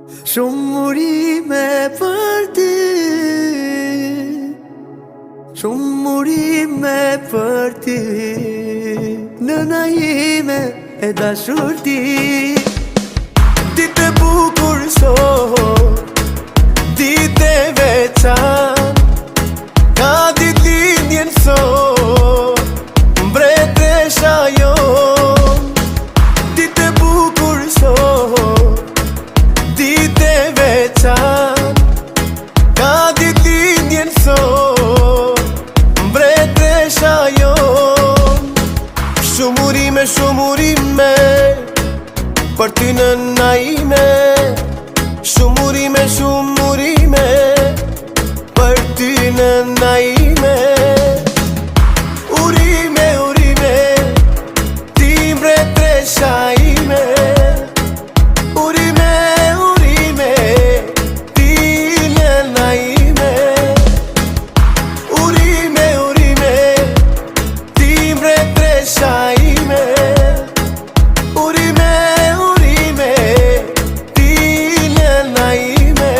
Shumë urime për ty, shumë urime për ty, nëna ime e dashur ti. Ditë e bukur sot, ditë e veçantë, ka ditë lindjen sot, mbretëresha jonë. Ditë e bukur sot, ditë e veçantë, ka ditë lindjen sot, mbretëresha jonë. Shumë urime për ty nëna ime, shumë urime për ty nëna ime. Urime, ti mbretëresha ime. Urime, ti nëna ime. Urime, ti mbretëresha ime. Urime, ti nëna ime.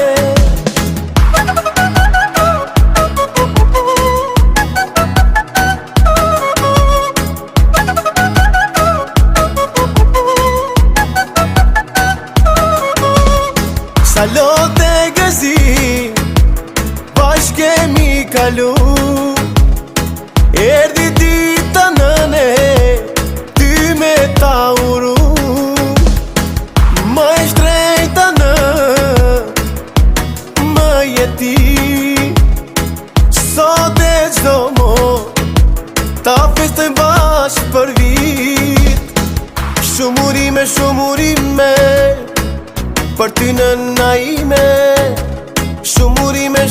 Sa lote gëzi bashkë kemi kalu, erdi dita nëne, ty me ta uru. Më e shtrejta në më jeti, sot e qdo mot ta festojmë bashkë për vit. Shumë urime për ty nëna ime. Shumë urime